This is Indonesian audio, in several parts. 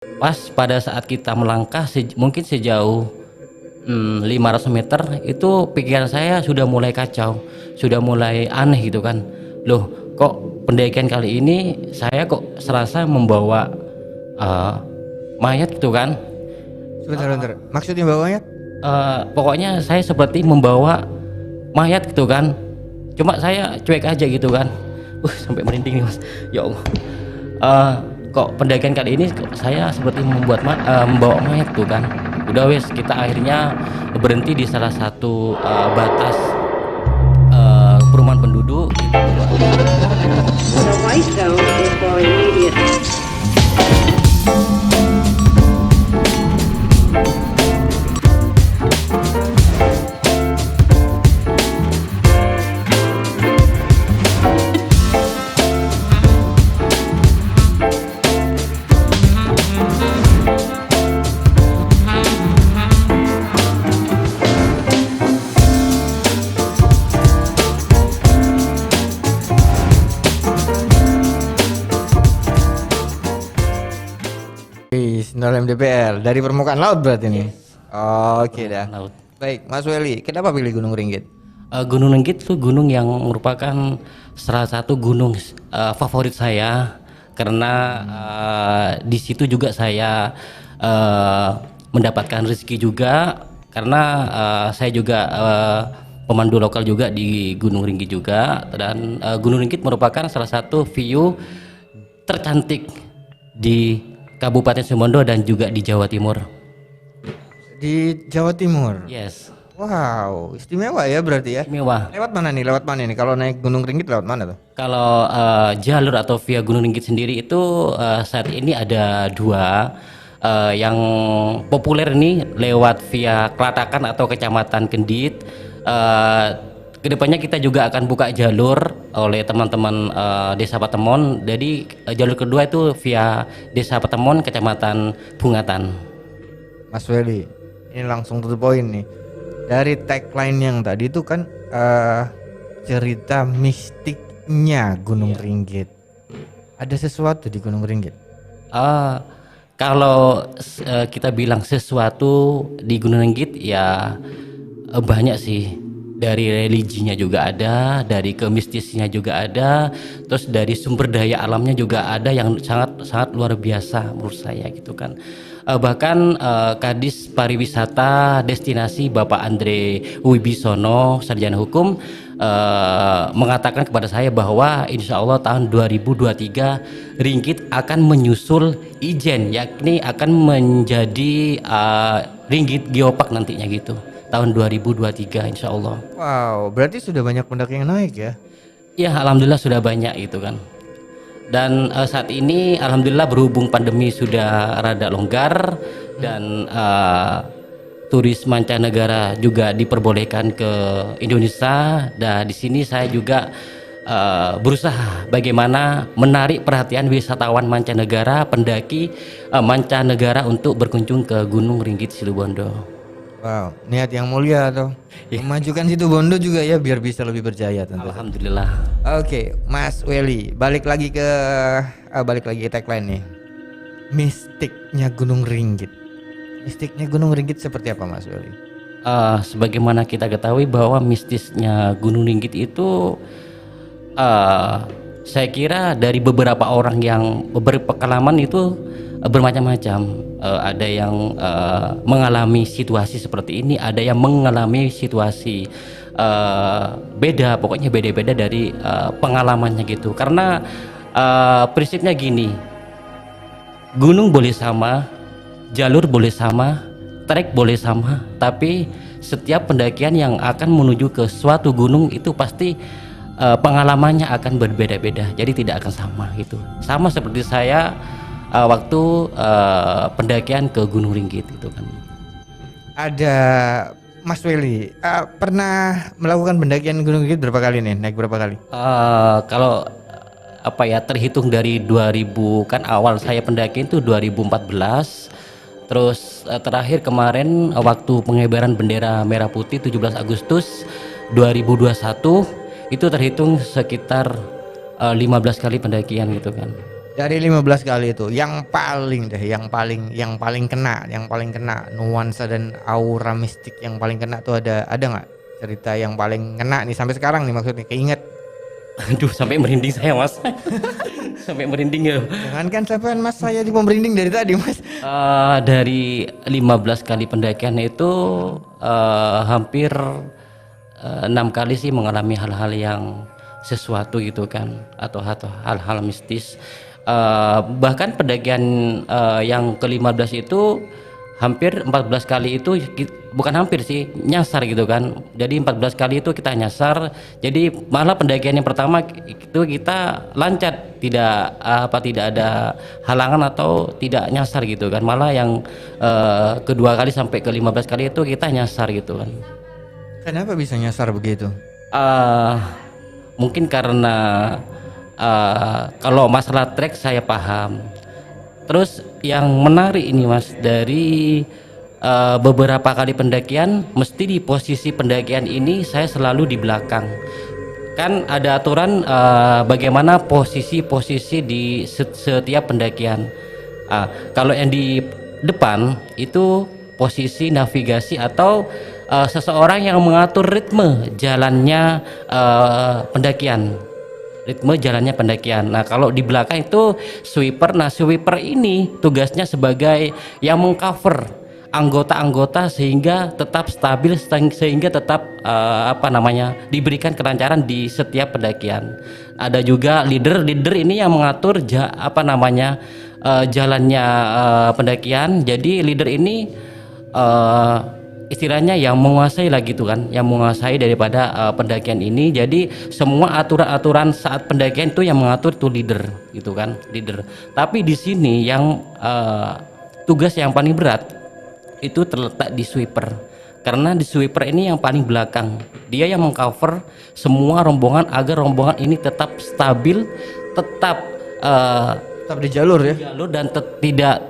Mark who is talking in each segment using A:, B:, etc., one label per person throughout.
A: Pas pada saat kita melangkah mungkin sejauh 500 meter itu pikiran saya sudah mulai kacau, sudah mulai aneh gitu kan. Loh, kok pendakian kali ini saya kok serasa membawa eh, mayat gitu kan.
B: Sebentar. Maksudnya bawahnya?
A: Pokoknya saya seperti membawa mayat gitu kan. Cuma saya cuek aja gitu kan. Sampai merinding nih mas. Ya Allah. Kok pendakian kali ini saya seperti membawa mayat tuh kan. Udah wes, kita akhirnya berhenti di salah satu batas perumahan penduduk gitu.
C: The white zone is for immediate.
B: Nol MDPR dari permukaan laut berarti nih. Oke dah.
A: Laut.
B: Baik, Mas Weli, kenapa pilih Gunung Ringgit?
A: Gunung Ringgit itu gunung yang merupakan salah satu gunung favorit saya karena di situ juga saya mendapatkan rezeki juga karena saya juga pemandu lokal juga di Gunung Ringgit juga, dan Gunung Ringgit merupakan salah satu view tercantik di Kabupaten Situbondo dan juga di Jawa Timur.
B: Di Jawa Timur.
A: Yes,
B: Wow, istimewa ya berarti ya.
A: mewah.
B: Lewat mana nih? Lewat mana nih? Kalau naik Gunung Ringgit lewat mana tuh?
A: Kalau jalur atau via Gunung Ringgit sendiri itu saat ini ada dua. Yang populer ini lewat via Kelatakan atau Kecamatan Kendit. Kedepannya kita juga akan buka jalur oleh teman-teman Desa Patemon. Jadi jalur kedua itu via Desa Patemon, Kecamatan Bungatan.
B: Mas Weli, ini langsung to the point nih. Dari tagline yang tadi itu kan cerita mistiknya Gunung Ringgit. Ada sesuatu di Gunung Ringgit?
A: Kalau kita bilang sesuatu di Gunung Ringgit ya banyak sih. Dari religinya juga ada, dari kemistisnya juga ada, terus dari sumber daya alamnya juga ada yang sangat sangat luar biasa menurut saya gitu kan. Bahkan Kadis Pariwisata Destinasi Bapak Andre Wibisono sarjana hukum mengatakan kepada saya bahwa insya Allah tahun 2023 Ringgit akan menyusul Ijen, yakni akan menjadi Ringgit Geopark nantinya gitu tahun 2023 insya Allah.
B: Wow, berarti sudah banyak pendaki yang naik ya?
A: Ya alhamdulillah sudah banyak itu kan. Dan saat ini alhamdulillah berhubung pandemi sudah rada longgar dan turis mancanegara juga diperbolehkan ke Indonesia. Dan di sini saya juga berusaha bagaimana menarik perhatian wisatawan mancanegara, pendaki mancanegara untuk berkunjung ke Gunung Ringgit Situbondo.
B: Wow, niat yang mulia tuh. Memajukan Situbondo juga ya biar bisa lebih berjaya tentu.
A: Alhamdulillah.
B: Oke, Mas Weli, balik lagi ke tagline nih. Mistiknya Gunung Ringgit. Mistiknya Gunung Ringgit seperti apa, Mas Weli?
A: Sebagaimana kita ketahui bahwa mistisnya Gunung Ringgit itu saya kira dari beberapa orang yang berpengalaman itu bermacam-macam. Ada yang mengalami situasi seperti ini, ada yang mengalami situasi beda, pokoknya beda-beda dari pengalamannya gitu. Karena prinsipnya gini, gunung boleh sama, jalur boleh sama, trek boleh sama, tapi setiap pendakian yang akan menuju ke suatu gunung itu pasti pengalamannya akan berbeda-beda, jadi tidak akan sama gitu. Sama seperti saya waktu pendakian ke Gunung Ringgit gitu kan.
B: Ada Mas Weli pernah melakukan pendakian Gunung Ringgit berapa kali nih? Naik berapa kali?
A: Kalau apa ya, terhitung dari 2000 kan awal saya pendakian itu 2014. Terus terakhir kemarin waktu pengibaran bendera merah putih 17 Agustus 2021 itu terhitung sekitar 15 kali pendakian gitu kan.
B: Dari 15 kali itu yang paling kena nuansa dan aura mistik yang paling kena tuh ada nggak cerita yang paling kena nih sampai sekarang nih, maksudnya keinget?
A: Aduh, sampai merinding saya, Mas. Sampai merinding ya.
B: Jangan kan sampai Mas, saya di merinding dari tadi Mas.
A: Dari 15 kali pendakian itu hampir 6 kali sih mengalami hal-hal yang sesuatu gitu kan, atau hal-hal mistis. Bahkan pendakian yang ke-15 itu hampir 14 kali itu bukan hampir sih, nyasar gitu kan. Jadi 14 kali itu kita nyasar. Jadi malah pendakian yang pertama itu kita lancar, tidak ada halangan atau tidak nyasar gitu kan. Malah yang kedua kali sampai ke-15 kali itu kita nyasar gitu kan.
B: Kenapa bisa nyasar begitu?
A: Mungkin karena kalau masalah trek saya paham. Terus yang menarik ini Mas, dari beberapa kali pendakian mesti di posisi pendakian ini saya selalu di belakang. Kan ada aturan bagaimana posisi di setiap pendakian. Kalau yang di depan itu posisi navigasi atau seseorang yang mengatur ritme jalannya pendakian. Nah, kalau di belakang itu sweeper. Nah, sweeper ini tugasnya sebagai yang mengcover anggota-anggota sehingga tetap stabil, sehingga tetap diberikan kelancaran di setiap pendakian. Ada juga leader ini yang mengatur jalannya pendakian. Jadi leader ini istilahnya yang menguasai lah gitu kan, yang menguasai daripada pendakian ini. Jadi semua aturan-aturan saat pendakian itu yang mengatur itu leader gitu kan, leader. Tapi di sini yang tugas yang paling berat itu terletak di sweeper, karena di sweeper ini yang paling belakang, dia yang mengcover semua rombongan agar rombongan ini tetap stabil, tetap
B: di jalur ya,
A: dan tidak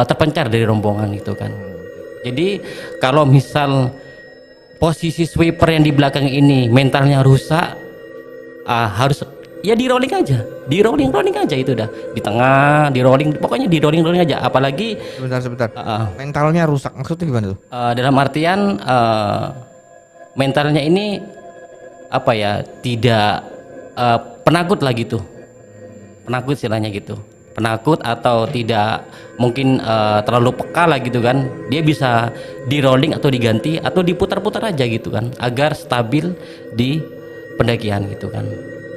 A: terpencar dari rombongan itu kan. Jadi kalau misal posisi sweeper yang di belakang ini mentalnya rusak, harus ya di rolling aja itu dah, di tengah di rolling, pokoknya di rolling aja. Apalagi
B: sebentar mentalnya rusak maksudnya gimana tuh?
A: Dalam artian mentalnya ini tidak penakut lah gitu, penakut istilahnya gitu, penakut atau tidak mungkin terlalu peka lah gitu kan. Dia bisa di rolling atau diganti atau diputar-putar aja gitu kan, agar stabil di pendakian gitu kan.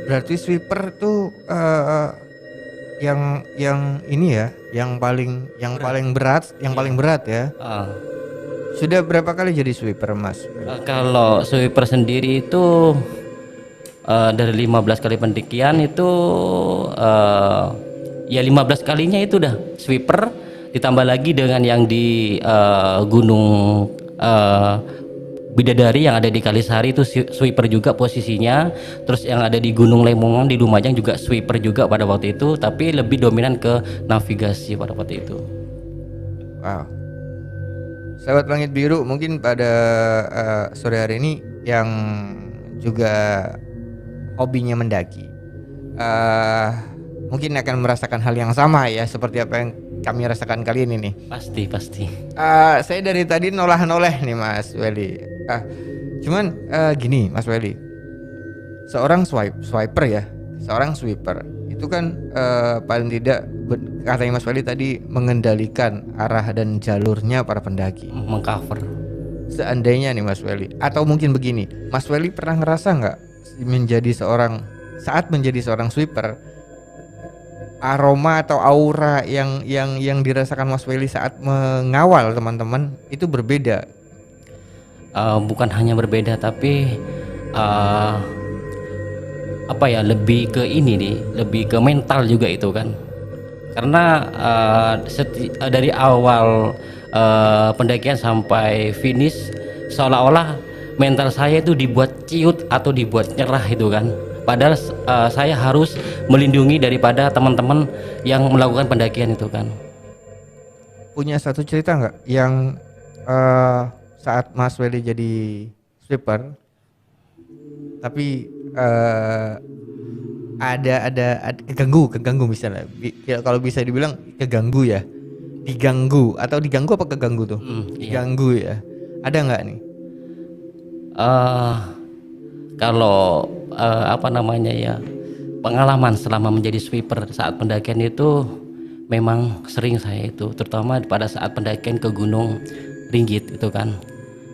B: Berarti sweeper tuh yang ini ya, yang paling berat ya. Sudah berapa kali jadi sweeper Mas?
A: Kalau sweeper sendiri itu dari 15 kali pendakian itu ya 15 kalinya itu udah sweeper, ditambah lagi dengan yang di Gunung Bidadari yang ada di Kalisari itu sweeper juga posisinya. Terus yang ada di Gunung Lemongan di Lumajang juga sweeper juga pada waktu itu, tapi lebih dominan ke navigasi pada waktu itu.
B: Wow. Sahabat Langit Biru, mungkin pada sore hari ini yang juga hobinya mendaki mungkin akan merasakan hal yang sama ya, seperti apa yang kami rasakan kali ini nih.
A: Pasti.
B: Saya dari tadi noleh nih Mas Welly. Cuman gini Mas Welly, seorang sweeper itu kan paling tidak katanya Mas Welly tadi mengendalikan arah dan jalurnya para pendaki,
A: mengcover.
B: Seandainya nih Mas Welly, atau mungkin begini, Mas Welly pernah ngerasa nggak saat menjadi seorang sweeper, aroma atau aura yang dirasakan Mas Welly saat mengawal teman-teman itu berbeda?
A: Bukan hanya berbeda, tapi lebih ke ini nih, lebih ke mental juga itu kan. Karena dari awal pendakian sampai finish seolah-olah mental saya itu dibuat ciut atau dibuat nyerah itu kan. Padahal saya harus melindungi daripada teman-teman yang melakukan pendakian itu kan.
B: Punya satu cerita nggak yang saat Mas Welly jadi sweeper, tapi ada keganggu misalnya. Ya, kalau bisa dibilang keganggu ya. Diganggu apa keganggu tuh?
A: Iya.
B: Diganggu ya. Ada nggak nih?
A: Eh, Kalau apa namanya ya, pengalaman selama menjadi sweeper saat pendakian itu memang sering saya itu, terutama pada saat pendakian ke Gunung Ringgit itu kan.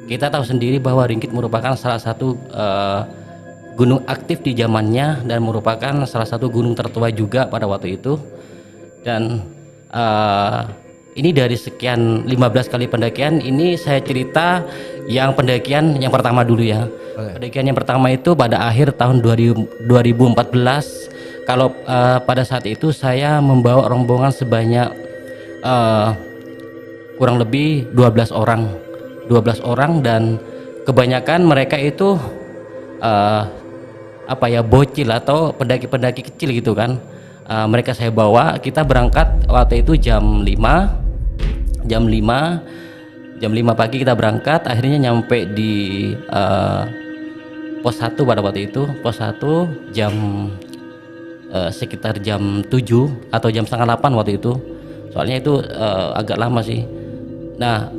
A: Kita tahu sendiri bahwa Ringgit merupakan salah satu gunung aktif di zamannya dan merupakan salah satu gunung tertua juga pada waktu itu. Dan ini dari sekian 15 kali pendakian ini saya cerita yang pendakian yang pertama dulu ya.
B: Boleh.
A: Pendakian yang pertama itu pada akhir tahun 2014. Kalau pada saat itu saya membawa rombongan sebanyak kurang lebih 12 orang. 12 orang dan kebanyakan mereka itu apa ya, bocil atau pendaki-pendaki kecil gitu kan. Mereka saya bawa, kita berangkat waktu itu jam 5 pagi kita berangkat, akhirnya nyampe di pos 1 pada waktu itu. Pos 1 jam sekitar jam 7 atau jam setengah 8 waktu itu, soalnya itu agak lama sih. Nah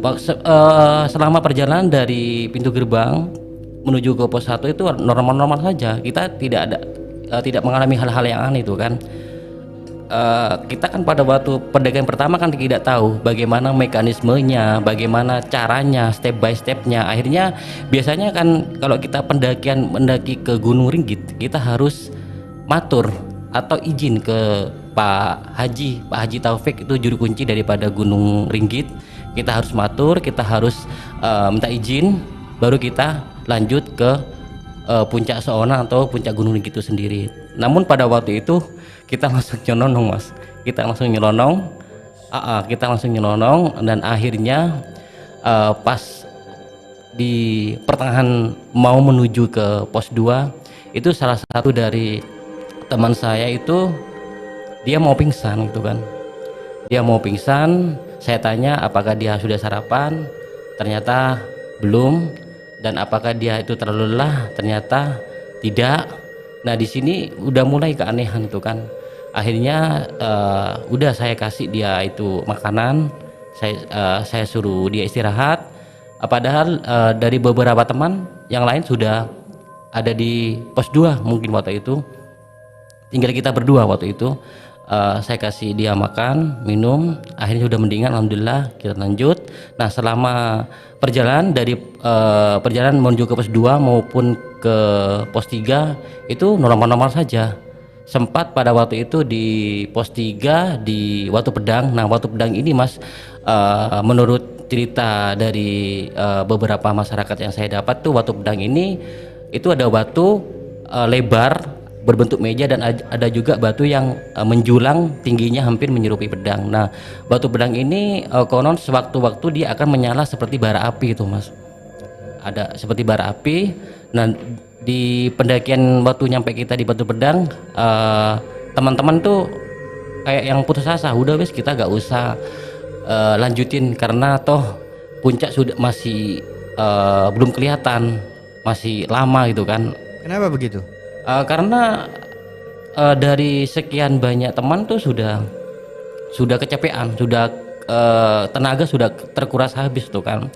A: selama perjalanan dari pintu gerbang menuju ke pos 1 itu normal-normal saja, kita tidak mengalami hal-hal yang aneh itu kan. Kita kan pada waktu pendakian pertama kan tidak tahu bagaimana mekanismenya, bagaimana caranya, step by stepnya. Akhirnya biasanya kan kalau kita mendaki ke Gunung Ringgit, kita harus matur atau izin ke Pak Haji Taufik, itu juru kunci daripada Gunung Ringgit. Kita harus matur, kita harus minta izin, baru kita lanjut ke puncak Soona atau puncak Gunung Ringgit itu sendiri. Namun pada waktu itu kita langsung nyelonong mas, kita langsung nyelonong dan akhirnya pas di pertengahan mau menuju ke pos 2 itu salah satu dari teman saya itu dia mau pingsan gitu kan. Dia mau pingsan, saya tanya apakah dia sudah sarapan, ternyata belum. Dan apakah dia itu terlalu lelah, ternyata tidak. Nah di sini udah mulai keanehan itu kan. Akhirnya udah saya kasih dia itu makanan, saya suruh dia istirahat. Padahal dari beberapa teman yang lain sudah ada di pos 2 mungkin waktu itu, tinggal kita berdua waktu itu. Saya kasih dia makan, minum, akhirnya sudah mendingan, alhamdulillah kita lanjut. Nah selama perjalanan dari perjalanan menuju ke pos 2 maupun ke pos 3 itu normal-normal saja. Sempat pada waktu itu di pos 3 di Watu Pedang. Nah Watu Pedang ini mas, menurut cerita dari beberapa masyarakat yang saya dapat tuh, Watu Pedang ini itu ada batu lebar berbentuk meja dan ada juga batu yang menjulang tingginya hampir menyerupai pedang. Nah batu pedang ini konon sewaktu-waktu dia akan menyala seperti bara api itu mas, ada seperti bara api. Nah di pendakian waktu nyampe kita di batu pedang, teman-teman tuh kayak yang putus asa, udah wes kita gak usah lanjutin karena toh puncak sudah masih belum kelihatan, masih lama gitu kan.
B: Kenapa begitu?
A: Karena dari sekian banyak teman tuh sudah kecapean, sudah tenaga sudah terkuras habis tuh kan.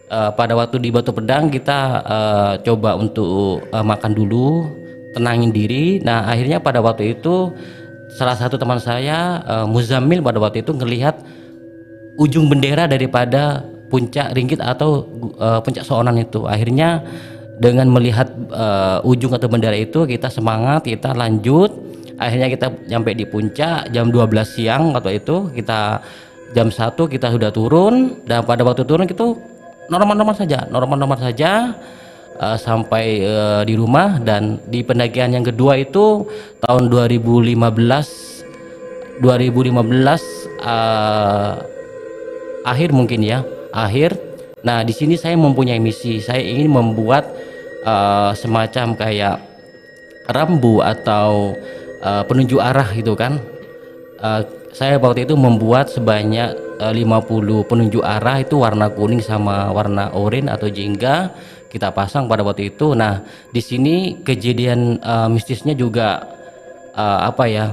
A: Pada waktu di Batu Pedang kita coba untuk makan dulu, tenangin diri. Nah akhirnya pada waktu itu salah satu teman saya Muzammil pada waktu itu ngelihat ujung bendera daripada puncak Ringgit atau puncak Soonan itu. Akhirnya dengan melihat ujung atau bendera itu kita semangat, kita lanjut. Akhirnya kita sampai di puncak jam 12 siang waktu itu. Kita jam 1 kita sudah turun, dan pada waktu turun itu normal-normal saja sampai di rumah. Dan di pendakian yang kedua itu tahun 2015 akhir mungkin ya, akhir. Nah di sini saya mempunyai misi, saya ingin membuat semacam kayak rambu atau penunjuk arah gitu kan. Saya waktu itu membuat sebanyak 50 penunjuk arah itu warna kuning sama warna oranye atau jingga, kita pasang pada waktu itu. Nah di sini kejadian mistisnya juga apa ya,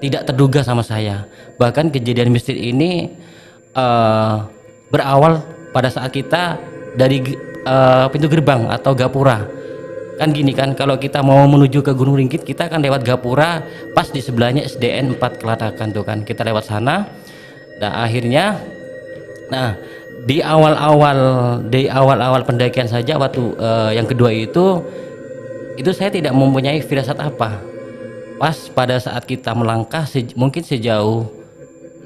A: tidak terduga sama saya. Bahkan kejadian mistis ini berawal pada saat kita dari pintu gerbang atau gapura. Kan gini kan, kalau kita mau menuju ke Gunung Ringgit kita kan lewat gapura, pas di sebelahnya SDN 4 Kelatakan tuh kan, kita lewat sana. Nah akhirnya, nah di awal-awal pendakian saja waktu yang kedua itu saya tidak mempunyai firasat apa. Pas pada saat kita melangkah mungkin sejauh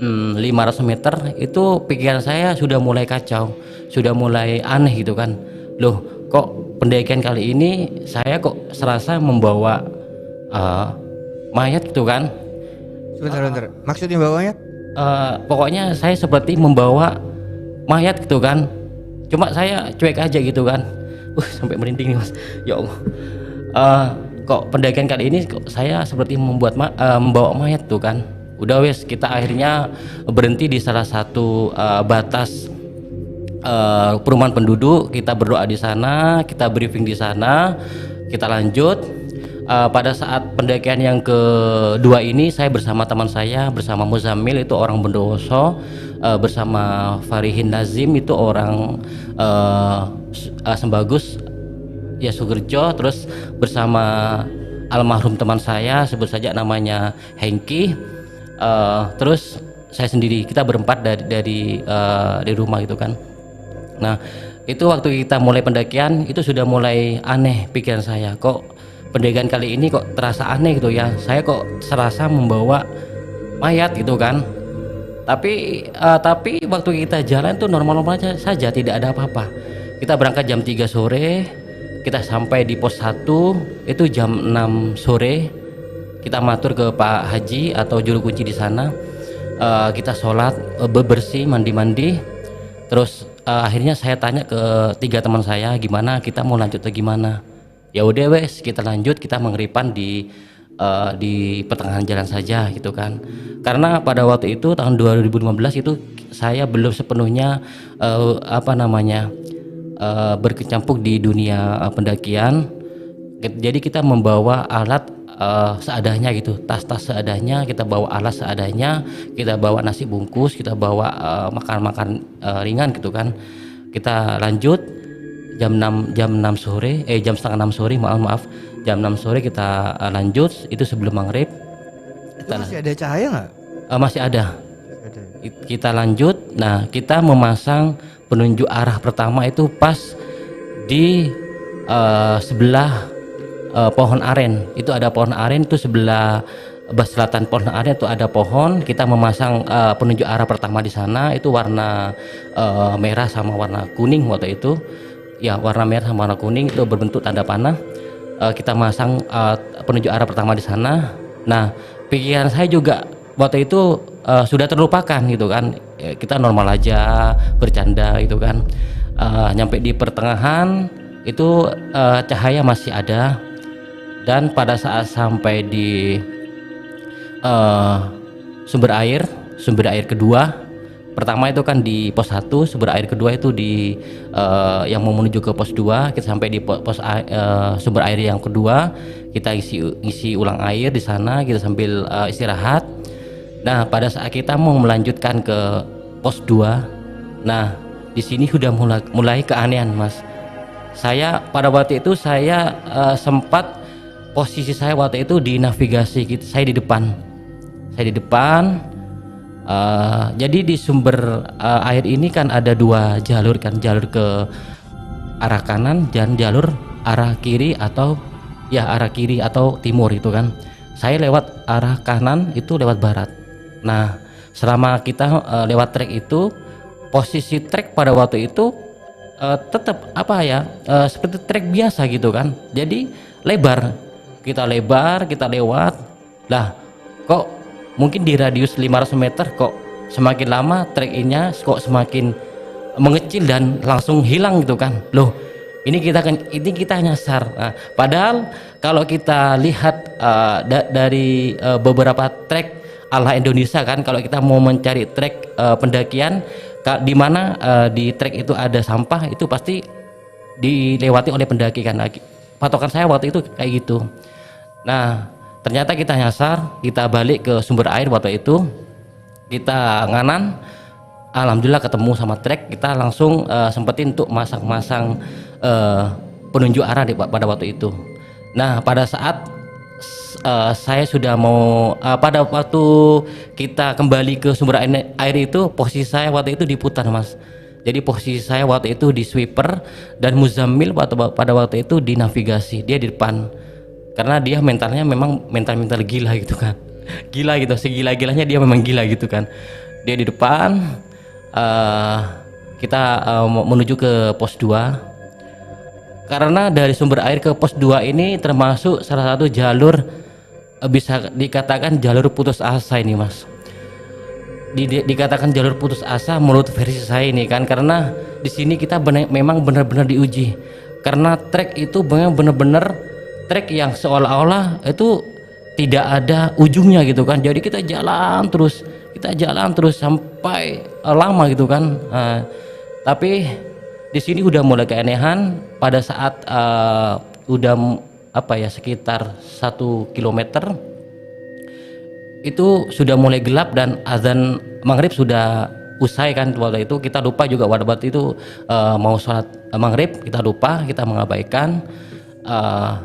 A: 500 meter itu pikiran saya sudah mulai kacau, sudah mulai aneh gitu kan. Loh, kok pendakian kali ini saya kok serasa membawa mayat gitu kan.
B: Sebentar. Maksudnya bawanya?
A: Pokoknya saya seperti membawa mayat gitu kan. Cuma saya cuek aja gitu kan. Sampai merinding nih mas. Ya Allah. Kok pendakian kali ini kok saya seperti membawa mayat tuh kan. Udah wes, kita akhirnya berhenti di salah satu batas perumahan penduduk. Kita berdoa di sana, kita briefing di sana, kita lanjut. Pada saat pendakian yang kedua ini saya bersama teman saya, bersama Muzamil itu orang Bondowoso, bersama Farihin Nazim itu orang Sembagus ya Sugerjo, terus bersama almarhum teman saya sebut saja namanya Hengki, terus saya sendiri, kita berempat dari rumah gitu kan. Nah itu waktu kita mulai pendakian itu sudah mulai aneh pikiran saya, kok pendakian kali ini kok terasa aneh gitu ya, saya kok serasa membawa mayat gitu kan. Tapi waktu kita jalan tuh normal-normal saja, tidak ada apa-apa. Kita berangkat jam 3 sore, kita sampai di pos 1 itu jam 6 sore. Kita matur ke Pak Haji atau juru kunci di sana. Kita sholat, bebersih, mandi-mandi. Terus akhirnya saya tanya ke 3 teman saya, gimana kita mau lanjut atau gimana. Ya udah wes, kita lanjut, kita mengeripan di pertengahan jalan saja gitu kan. Karena pada waktu itu tahun 2015 itu saya belum sepenuhnya berkecimpung di dunia pendakian. Jadi kita membawa alat seadanya gitu, tas-tas seadanya, kita bawa alat seadanya, kita bawa nasi bungkus, kita bawa makan-makan ringan gitu kan. Kita lanjut jam 6 sore, jam setengah 6 sore, maaf, jam 6 sore kita lanjut, itu sebelum maghrib.
B: Masih ada cahaya nggak?
A: Masih ada. Kita lanjut, nah kita memasang penunjuk arah pertama itu pas di sebelah pohon aren. Itu ada pohon aren, itu sebelah selatan pohon aren itu ada pohon. Kita memasang penunjuk arah pertama di sana, itu warna merah sama warna kuning waktu itu. Ya, warna merah sama warna kuning itu berbentuk tanda panah. Kita masang penunjuk arah pertama di sana. Nah, pikiran saya juga waktu itu sudah terlupakan gitu kan. Kita normal aja, bercanda gitu kan. Nyampe di pertengahan itu cahaya masih ada. Dan pada saat sampai di sumber air kedua, pertama itu kan di pos 1, sumber air kedua itu di yang mau menuju ke pos 2. Kita sampai di sumber air yang kedua, kita isi ulang air di sana, kita sambil istirahat. Nah, pada saat kita mau melanjutkan ke pos 2, nah di sini sudah mulai keanehan, Mas. Saya pada waktu itu sempat posisi saya waktu itu di navigasi, saya di depan. Jadi di sumber air ini kan ada 2 jalur kan, jalur ke arah kanan dan jalur arah kiri atau timur itu kan. Saya lewat arah kanan itu lewat barat. Nah, selama kita lewat trek itu, posisi trek pada waktu itu tetap seperti trek biasa gitu kan. Jadi lebar, kita lewat. Lah, kok mungkin di radius 500 meter kok semakin lama trek-nya kok semakin mengecil dan langsung hilang gitu kan. Loh, ini kita nyasar. Nah, padahal kalau kita lihat dari beberapa trek ala Indonesia kan, kalau kita mau mencari trek pendakian di mana di trek itu ada sampah, itu pasti dilewati oleh pendaki kan. Patokan saya waktu itu kayak gitu. Nah, Ternyata kita nyasar, kita balik ke sumber air waktu itu, kita nganan, alhamdulillah ketemu sama trek, kita langsung sempetin untuk masang penunjuk arah pada waktu itu. Nah pada saat saya sudah mau pada waktu kita kembali ke sumber air itu, posisi saya waktu itu diputar Mas. Jadi posisi saya waktu itu di sweeper dan Muzammil pada waktu itu di navigasi, dia di depan. Karena dia mentalnya memang mental gila gitu kan. Gila gitu, segila-gilanya dia memang gila gitu kan. Dia di depan, kita menuju ke pos 2. Karena dari sumber air ke pos 2 ini termasuk salah satu jalur bisa dikatakan jalur putus asa ini Mas. Dikatakan jalur putus asa menurut versi saya ini kan, karena di sini kita memang benar-benar diuji, karena trek itu benar-benar trek yang seolah-olah itu tidak ada ujungnya gitu kan. Jadi kita jalan terus sampai lama gitu kan. Tapi di sini udah mulai keanehan pada saat udah sekitar 1 kilometer itu sudah mulai gelap dan azan maghrib sudah usai kan. Waktu itu kita lupa juga pada waktu itu mau sholat maghrib, kita lupa, kita mengabaikan.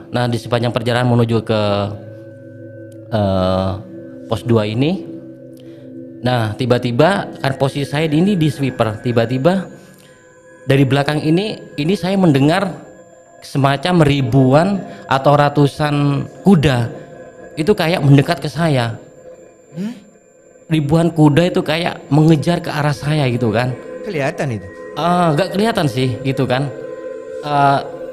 A: Nah di sepanjang perjalanan menuju ke pos 2 ini, nah tiba-tiba kan posisi saya ini di sweeper, tiba-tiba dari belakang ini saya mendengar semacam ribuan atau ratusan kuda itu kayak mendekat ke saya. Ribuan kuda itu kayak mengejar ke arah saya gitu kan.
B: Kelihatan itu?
A: Nggak kelihatan sih gitu kan.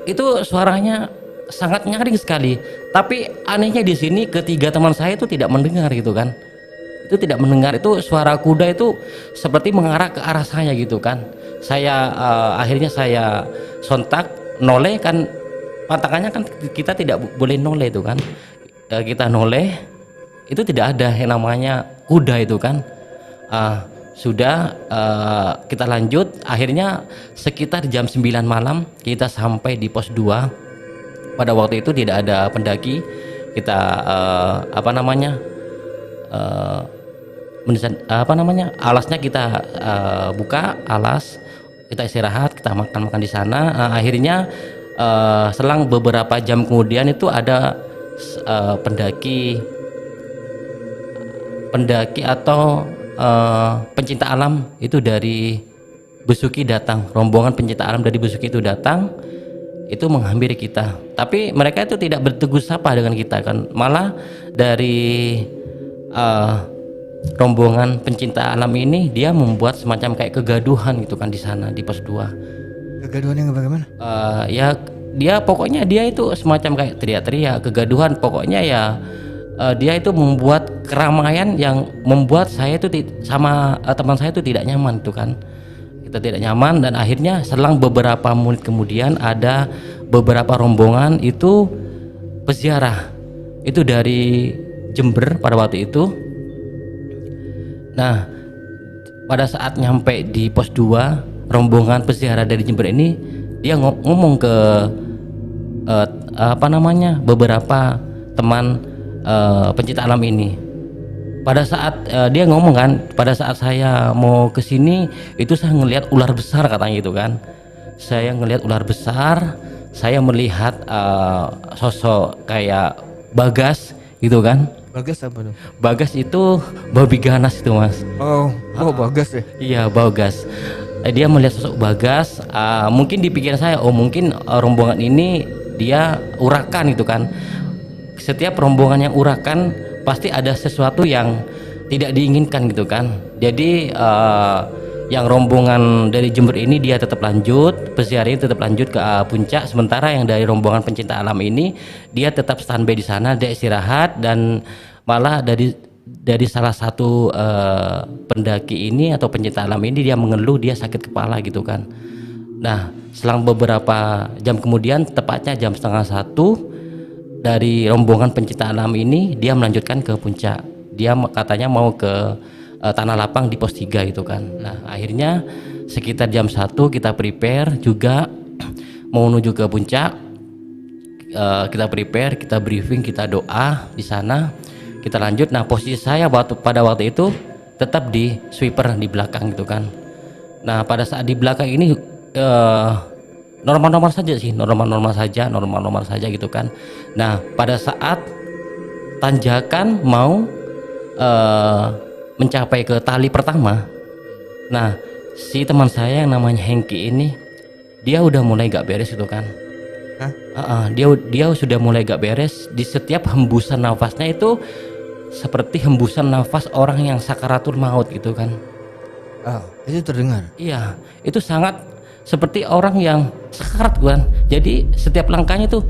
A: Itu suaranya sangat nyaring sekali. Tapi anehnya di sini ketiga teman saya itu tidak mendengar gitu kan. Itu tidak mendengar, itu suara kuda itu seperti mengarah ke arah saya gitu kan. Saya akhirnya saya sontak noleh kan, pantangannya kan kita tidak boleh noleh itu kan. Kita noleh itu tidak ada yang namanya kuda itu kan. Sudah kita lanjut, akhirnya sekitar jam 9 malam kita sampai di pos 2. Pada waktu itu tidak ada pendaki. Kita alasnya kita buka alas, kita istirahat, kita makan di sana. Akhirnya selang beberapa jam kemudian itu ada pendaki atau pencinta alam itu dari Besuki datang, rombongan pencinta alam dari Besuki itu datang, itu menghampiri kita. Tapi mereka itu tidak bertegur sapa dengan kita kan, malah dari rombongan pencinta alam ini dia membuat semacam kayak kegaduhan gitu kan di sana di pos 2.
B: Kegaduhan yang bagaimana?
A: Ya dia pokoknya dia itu semacam kayak teriak-teriak, kegaduhan, pokoknya ya. Dia itu membuat keramaian yang membuat saya itu sama teman saya itu tidak nyaman itu kan. Kita tidak nyaman dan akhirnya selang beberapa menit kemudian ada beberapa rombongan itu peziarah itu dari Jember pada waktu itu. Nah pada saat nyampe di pos 2, rombongan peziarah dari Jember ini dia ngomong ke beberapa teman pencinta alam ini. Pada saat dia ngomong kan, pada saat saya mau ke sini itu saya ngelihat ular besar katanya gitu kan. Saya ngelihat ular besar, saya melihat sosok kayak Bagas gitu kan.
B: Bagas apa tuh?
A: Bagas itu babi ganas itu Mas.
B: Oh Bagas ya?
A: Iya Bagas. Dia melihat sosok Bagas, mungkin di pikiran saya, oh mungkin rombongan ini dia urakan gitu kan. Setiap rombongan yang urakan pasti ada sesuatu yang tidak diinginkan gitu kan. Jadi yang rombongan dari Jember ini dia tetap lanjut, peziarah ini tetap lanjut ke puncak, sementara yang dari rombongan pencinta alam ini dia tetap standby di sana, dia istirahat. Dan malah dari salah satu pendaki ini atau pencinta alam ini dia mengeluh dia sakit kepala gitu kan. Nah selang beberapa jam kemudian, tepatnya jam 12:30, dari rombongan pencinta alam ini dia melanjutkan ke puncak. Dia katanya mau ke Tanah Lapang di pos 3 gitu kan. Nah akhirnya sekitar jam 1 kita prepare juga mau menuju ke puncak. kita prepare, kita briefing, kita doa di sana, kita lanjut. Nah posisi saya pada waktu itu tetap di sweeper di belakang gitu kan. Nah pada saat di belakang ini normal-normal saja sih, normal-normal saja gitu kan. Nah pada saat tanjakan mau mencapai ke tali pertama, nah si teman saya yang namanya Hengki ini dia udah mulai gak beres gitu kan. Dia sudah mulai gak beres. Di setiap hembusan nafasnya itu seperti hembusan nafas orang yang sakaratul maut gitu kan.
B: Itu terdengar.
A: Iya, itu sangat seperti orang yang sakarat kan. Jadi setiap langkahnya tuh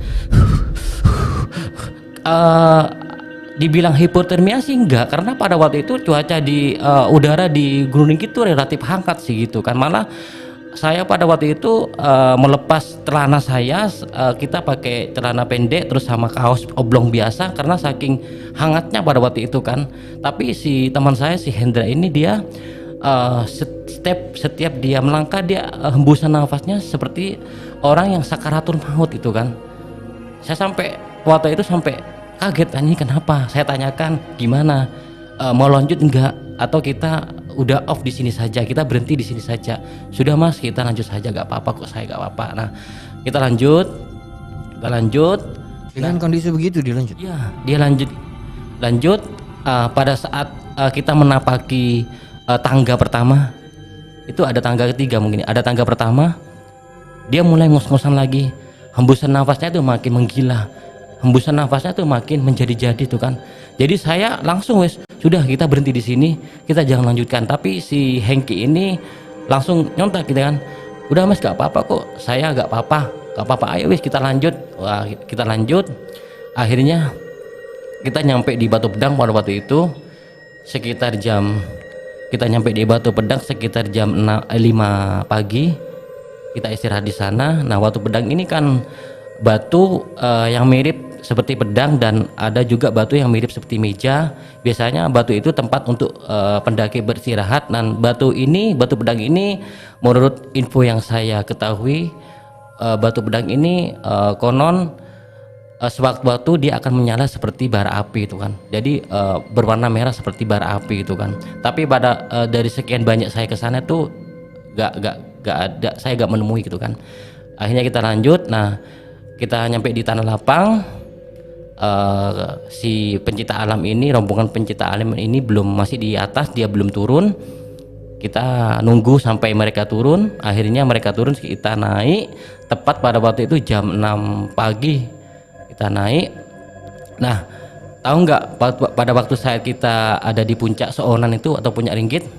A: dibilang hipotermia sih enggak, karena pada waktu itu cuaca di udara di Gunung Ringkit itu relatif hangat sih gitu kan. Malah saya pada waktu itu melepas celana saya, kita pakai celana pendek terus sama kaos oblong biasa karena saking hangatnya pada waktu itu kan. Tapi si teman saya si Hendra ini dia setiap dia melangkah dia hembusan nafasnya seperti orang yang sakaratul maut itu kan. Saya sampai waktu itu sampai kaget, ini kenapa? Saya tanyakan gimana, mau lanjut enggak atau kita udah off di sini saja, kita berhenti di sini saja. Sudah mas, kita lanjut saja, gak apa-apa kok, saya gak apa-apa. Nah kita lanjut
B: Dengan kondisi begitu dilanjut.
A: ya dia lanjut pada saat kita menapaki tangga pertama, itu ada tangga ketiga mungkin, ada tangga pertama, dia mulai ngos-ngosan lagi, hembusan nafasnya itu makin menggila, hembusan nafasnya tuh makin menjadi-jadi tuh kan. Jadi saya langsung wes sudah, kita berhenti di sini, kita jangan lanjutkan. Tapi si Hengki ini langsung nyontak gitu kan, udah mas gak apa-apa kok, saya gak apa-apa, ayo wes kita lanjut. Wah kita lanjut, akhirnya kita nyampe di Batu Pedang pada waktu itu sekitar jam, kita nyampe di Batu Pedang sekitar jam 5 pagi. Kita istirahat di sana. Nah Batu Pedang ini kan batu yang mirip seperti pedang dan ada juga batu yang mirip seperti meja. Biasanya batu itu tempat untuk pendaki beristirahat. Dan batu pedang ini menurut info yang saya ketahui, batu pedang ini konon sewaktu-waktu dia akan menyala seperti bara api itu kan. Jadi berwarna merah seperti bara api itu kan. Tapi pada dari sekian banyak saya ke sana tuh gak ada, saya gak menemui gitu kan. Akhirnya kita lanjut. Nah kita nyampe di Tanah Lapang. Si pencipta alam ini, rombongan pencipta alam ini masih di atas, dia belum turun. Kita nunggu sampai mereka turun. Akhirnya mereka turun, kita naik tepat pada waktu itu jam 6 pagi kita naik. Nah tahu nggak pada waktu saat kita ada di puncak Seonan itu atau puncak Ringgit,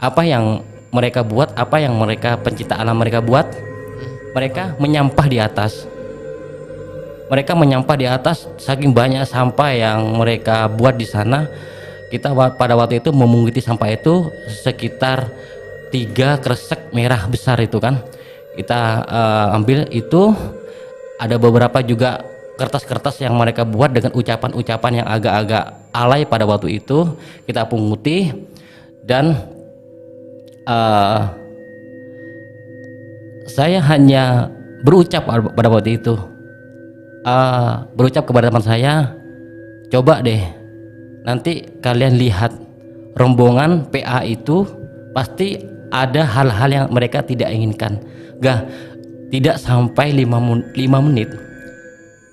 A: apa yang mereka buat, apa yang mereka pencipta alam mereka buat? Mereka menyampah di atas. Mereka menyampah di atas, saking banyak sampah yang mereka buat di sana. Kita pada waktu itu memunguti sampah itu sekitar 3 kresek merah besar itu kan. Kita ambil itu, ada beberapa juga kertas-kertas yang mereka buat dengan ucapan-ucapan yang agak-agak alay pada waktu itu. Kita punguti dan saya hanya berucap pada waktu itu. Berucap kepada teman saya, coba deh nanti kalian lihat rombongan PA itu pasti ada hal-hal yang mereka tidak inginkan. Tidak sampai 5 menit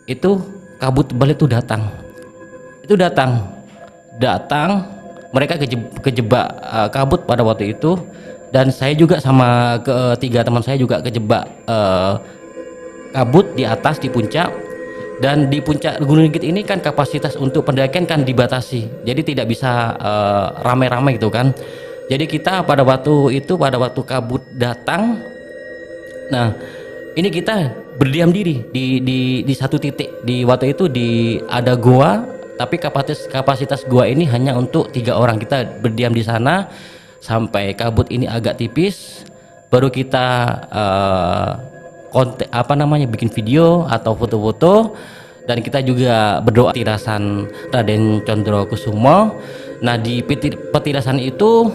A: itu kabut tebal itu datang, mereka kejebak kabut pada waktu itu. Dan saya juga sama ketiga teman saya juga kejebak kabut di atas di puncak. Dan di puncak Gunung Ringgit ini kan kapasitas untuk pendakian kan dibatasi, jadi tidak bisa rame-rame gitu kan. Jadi kita pada waktu kabut datang, nah ini kita berdiam diri di satu titik. Di waktu itu ada goa, tapi kapasitas goa ini hanya untuk 3 orang. Kita berdiam di sana sampai kabut ini agak tipis, baru kita bikin video atau foto-foto. Dan kita juga berdoa petirasan Raden Condrokusumo. Nah di petirasan itu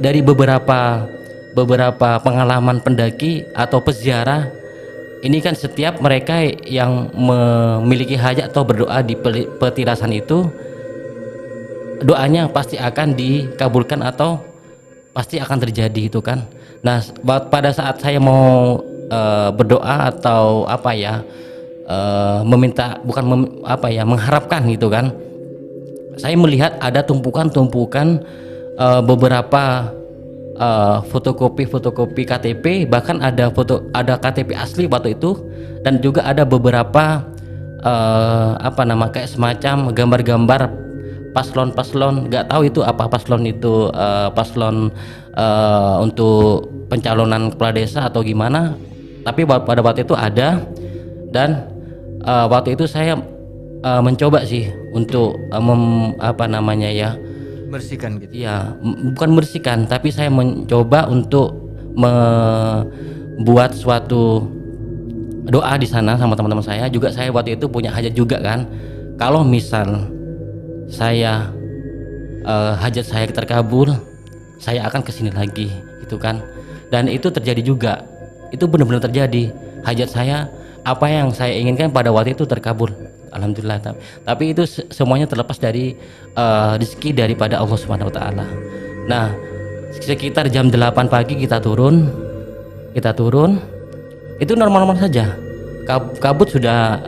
A: dari beberapa pengalaman pendaki atau peziarah ini kan setiap mereka yang memiliki hajat atau berdoa di petirasan itu, doanya pasti akan dikabulkan atau pasti akan terjadi itu kan. Nah, pada saat saya mau berdoa atau apa ya, meminta, bukan mengharapkan gitu kan, saya melihat ada tumpukan beberapa fotokopi KTP, bahkan ada KTP asli waktu itu, dan juga ada beberapa kayak semacam gambar-gambar paslon, nggak tahu itu apa paslon itu, paslon untuk pencalonan kepala desa atau gimana, tapi pada waktu itu ada. Dan waktu itu saya mencoba sih untuk
B: bersihkan gitu.
A: ya, bukan bersihkan, tapi saya mencoba untuk membuat suatu doa di sana sama teman-teman saya. Juga saya waktu itu punya hajat juga kan, kalau misal saya hajat saya terkabul, saya akan kesini lagi gitu kan. Dan itu terjadi juga, itu benar-benar terjadi. Hajat saya, apa yang saya inginkan pada waktu itu terkabul, alhamdulillah. Tapi itu semuanya terlepas dari rezeki daripada Allah Subhanahu wa taala. Nah, sekitar jam 8 pagi kita turun. Itu normal-normal saja. Kabut sudah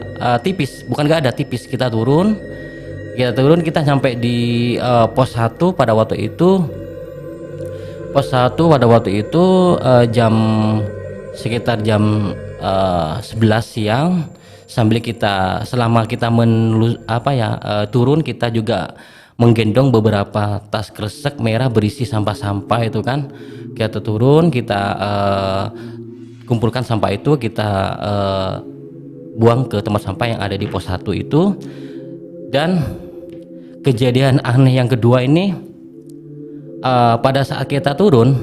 A: tipis, bukan nggak ada, tipis. Kita turun, kita sampai di pos 1 pada waktu itu. Sekitar jam 11 siang. Selama kita turun, kita juga menggendong beberapa tas kresek merah berisi sampah-sampah itu kan. Kita turun, kita kumpulkan sampah itu, kita buang ke tempat sampah yang ada di pos 1 itu. Dan kejadian aneh yang kedua ini, pada saat kita turun,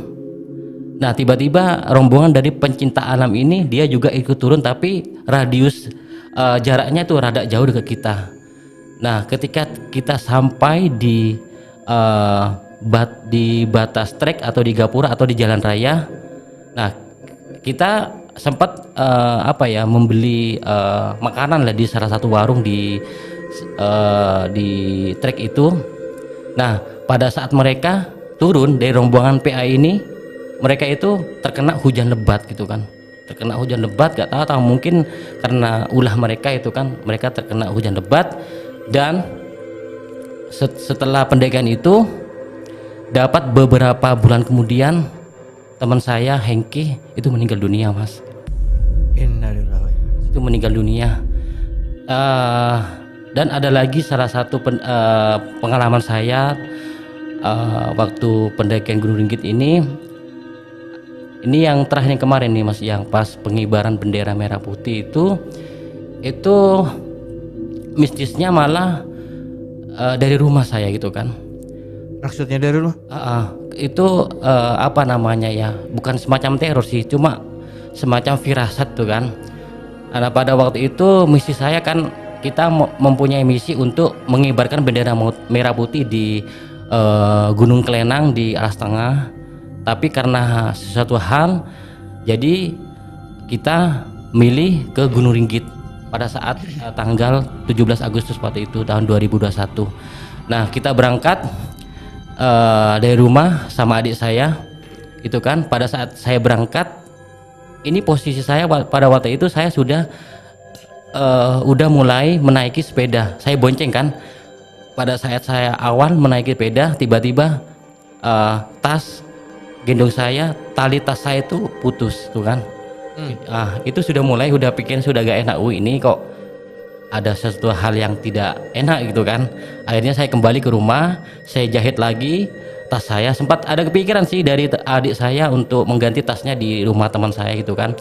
A: nah tiba-tiba rombongan dari pencinta alam ini dia juga ikut turun, tapi radius jaraknya tuh rada jauh dekat kita. Nah, ketika kita sampai di batas trek atau di gapura atau di jalan raya, nah kita sempat membeli makanan lah di salah satu warung di trek itu. Nah, pada saat mereka turun dari rombongan PA ini, mereka itu terkena hujan lebat gitu kan. Gak tahu mungkin karena ulah mereka itu kan, mereka terkena hujan lebat. Dan setelah pendakian itu, dapat beberapa bulan kemudian teman saya Hengki itu meninggal dunia, Mas.
B: Innalillahi.
A: Itu meninggal dunia. Dan ada lagi salah satu pengalaman saya waktu pendakian Gunung Ringgit ini yang terakhir yang kemarin nih, Mas, yang pas pengibaran bendera merah putih itu mistisnya malah dari rumah saya gitu kan.
B: Maksudnya dari rumah?
A: Itu bukan semacam teror sih, cuma semacam firasat tuh kan. Karena pada waktu itu misi saya kan, kita mempunyai misi untuk mengibarkan bendera merah putih di Gunung Kelenang di Alas Tengah. Tapi karena sesuatu hal, jadi kita milih ke Gunung Ringgit pada saat tanggal 17 Agustus waktu itu tahun 2021. Nah, kita berangkat dari rumah sama adik saya itu kan. Pada saat saya berangkat, ini posisi saya pada waktu itu saya sudah udah mulai menaiki sepeda. Saya bonceng kan. Pada saat saya awal menaiki sepeda, tiba-tiba tas gendong saya, tali tas saya itu putus tuh kan. Itu udah pikiran sudah gak enak. Ini kok ada sesuatu hal yang tidak enak gitu kan. Akhirnya saya kembali ke rumah, saya jahit lagi tas saya. Sempat ada kepikiran sih dari adik saya untuk mengganti tasnya di rumah teman saya gitu kan.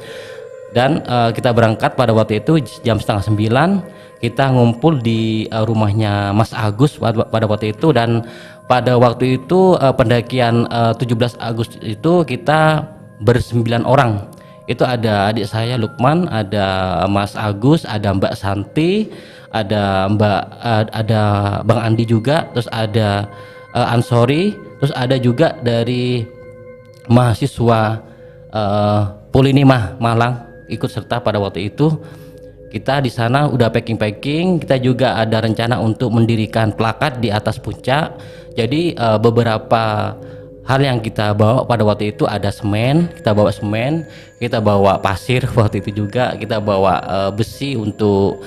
A: Dan kita berangkat pada waktu itu jam 8:30. Kita ngumpul di rumahnya Mas Agus pada waktu itu. Dan pada waktu itu pendakian 17 Agustus itu kita ber9 orang. Itu ada adik saya Lukman, ada Mas Agus, ada Mbak Santi, ada Bang Andi juga, terus ada Ansori, terus ada juga dari mahasiswa Polinimah Malang ikut serta pada waktu itu. Kita di sana udah packing, kita juga ada rencana untuk mendirikan plakat di atas puncak. Jadi beberapa hal yang kita bawa pada waktu itu ada semen, kita bawa pasir waktu itu juga, kita bawa besi untuk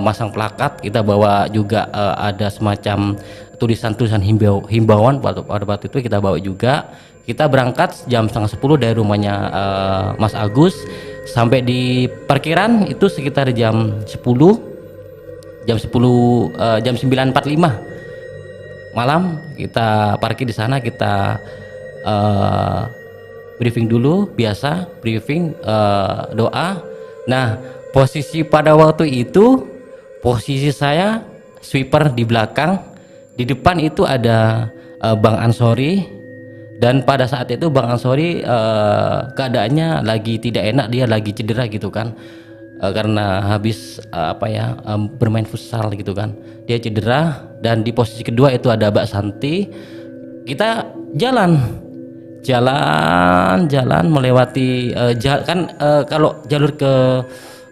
A: masang plakat, kita bawa juga ada semacam tulisan-tulisan himbauan pada waktu itu kita bawa juga. Kita berangkat jam 9:30 dari rumahnya Mas Agus sampai di parkiran itu sekitar jam 9:45 malam. Kita parkir di sana, kita briefing dulu, biasa briefing, doa. Nah, posisi pada waktu itu posisi saya sweeper di belakang, di depan itu ada Bang Ansori. Dan pada saat itu Bang Ansori keadaannya lagi tidak enak, dia lagi cedera gitu kan, karena habis bermain futsal gitu kan, dia cedera. Dan di posisi kedua itu ada Mbak Santi. Kita jalan melewati kalau jalur ke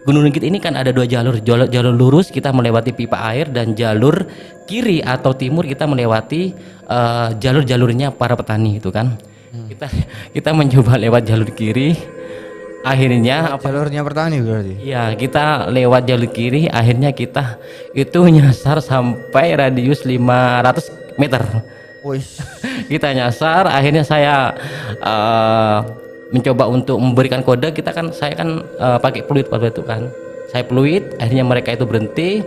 A: Gunung Ringgit ini kan ada 2 jalur lurus kita melewati pipa air, dan jalur kiri atau timur kita melewati jalurnya para petani itu kan. Kita mencoba lewat jalur kiri, akhirnya
B: Jalurnya petani berarti.
A: ya kita lewat jalur kiri, akhirnya kita itu nyasar sampai radius 500 meter.
B: Wih,
A: Kita nyasar, akhirnya saya mencoba untuk memberikan kode. Saya kan pakai fluid pada itu kan, saya fluid, akhirnya mereka itu berhenti.